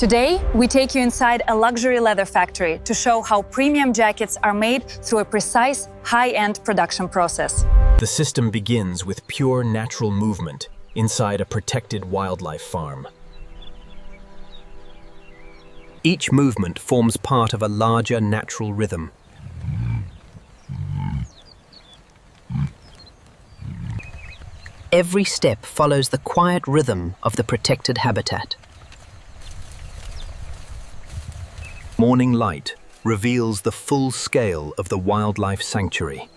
Today, we take you inside a luxury leather factory to show how premium jackets are made through a precise, high-end production process. The system begins with pure natural movement inside a protected wildlife farm. Each movement forms part of a larger natural rhythm. Every step follows the quiet rhythm of the protected habitat. Morning light reveals the full scale of the wildlife sanctuary.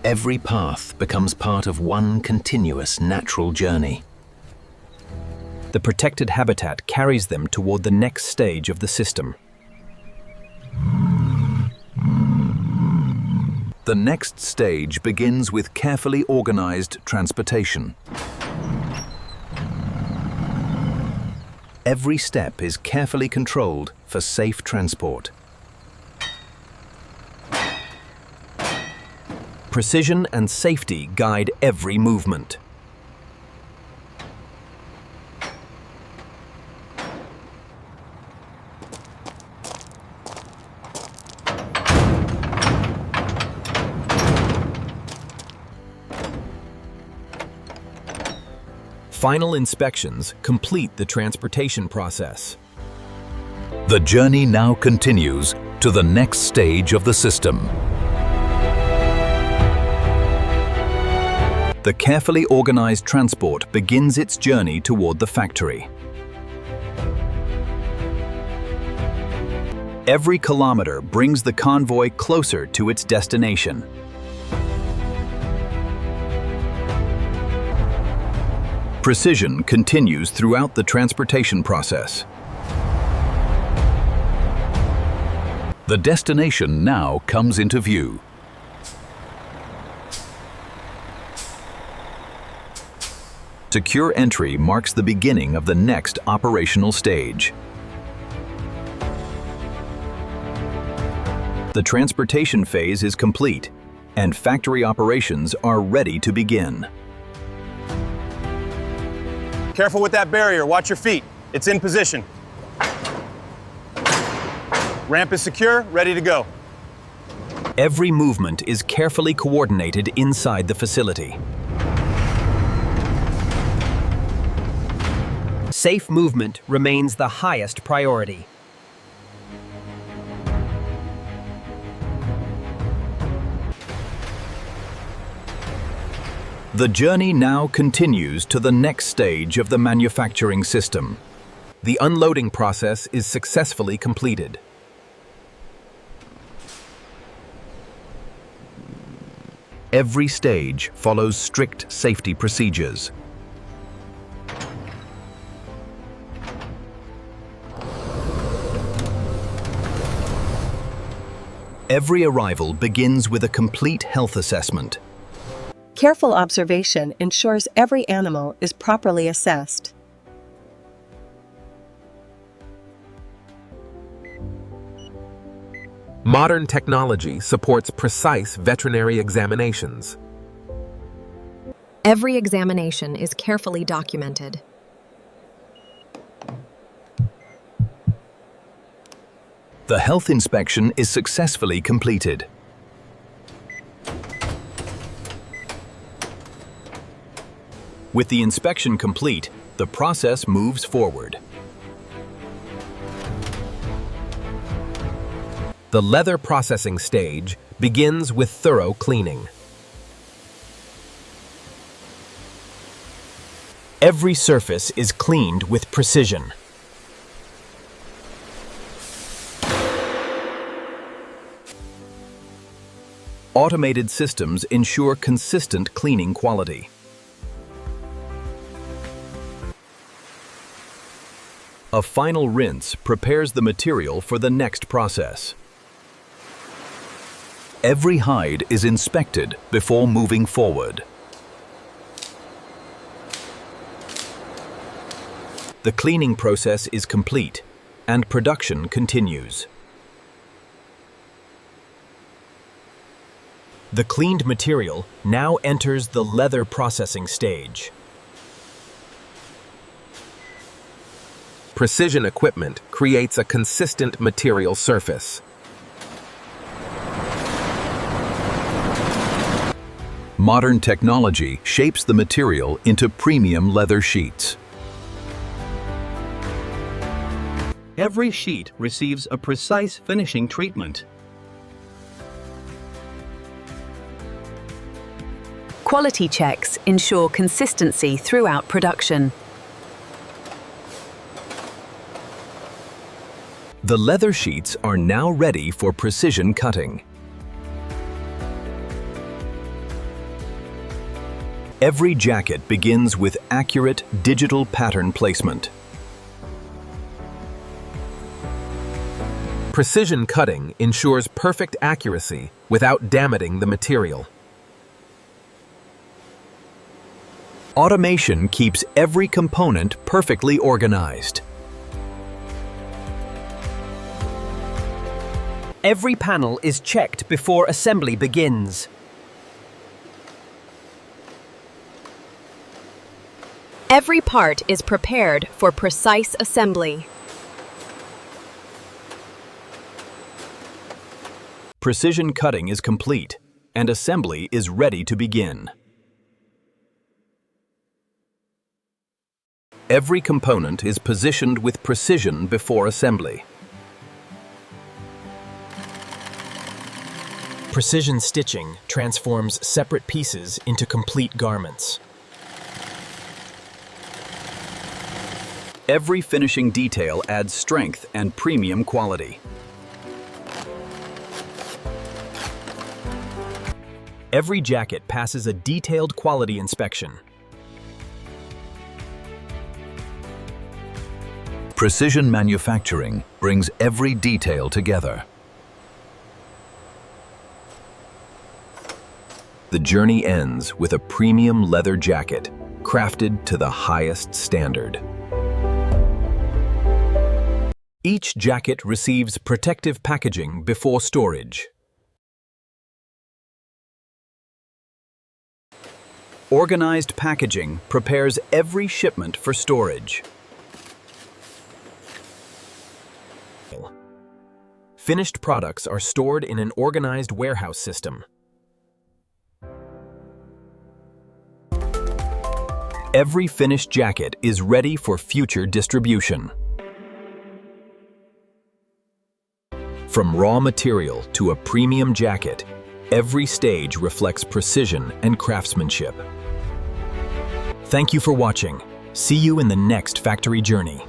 Every path becomes part of one continuous natural journey. The protected habitat carries them toward the next stage of the system. The next stage begins with carefully organized transportation. Every step is carefully controlled for safe transport. Precision and safety guide every movement. Final inspections complete the transportation process. The journey now continues to the next stage of the system. The carefully organized transport begins its journey toward the factory. Every kilometer brings the convoy closer to its destination. Precision continues throughout the transportation process. The destination now comes into view. Secure entry marks the beginning of the next operational stage. The transportation phase is complete, and factory operations are ready to begin. Careful with that barrier, watch your feet. It's in position. Ramp is secure, ready to go. Every movement is carefully coordinated inside the facility. Safe movement remains the highest priority. The journey now continues to the next stage of the manufacturing system. The unloading process is successfully completed. Every stage follows strict safety procedures. Every arrival begins with a complete health assessment. Careful observation ensures every animal is properly assessed. Modern technology supports precise veterinary examinations. Every examination is carefully documented. The health inspection is successfully completed. With the inspection complete, the process moves forward. The leather processing stage begins with thorough cleaning. Every surface is cleaned with precision. Automated systems ensure consistent cleaning quality. A final rinse prepares the material for the next process. Every hide is inspected before moving forward. The cleaning process is complete, and production continues. The cleaned material now enters the leather processing stage. Precision equipment creates a consistent material surface. Modern technology shapes the material into premium leather sheets. Every sheet receives a precise finishing treatment. Quality checks ensure consistency throughout production. The leather sheets are now ready for precision cutting. Every jacket begins with accurate digital pattern placement. Precision cutting ensures perfect accuracy without damaging the material. Automation keeps every component perfectly organized. Every panel is checked before assembly begins. Every part is prepared for precise assembly. Precision cutting is complete, and assembly is ready to begin. Every component is positioned with precision before assembly. Precision stitching transforms separate pieces into complete garments. Every finishing detail adds strength and premium quality. Every jacket passes a detailed quality inspection. Precision manufacturing brings every detail together. The journey ends with a premium leather jacket, crafted to the highest standard. Each jacket receives protective packaging before storage. Organized packaging prepares every shipment for storage. Finished products are stored in an organized warehouse system. Every finished jacket is ready for future distribution. From raw material to a premium jacket, every stage reflects precision and craftsmanship. Thank you for watching. See you in the next factory journey.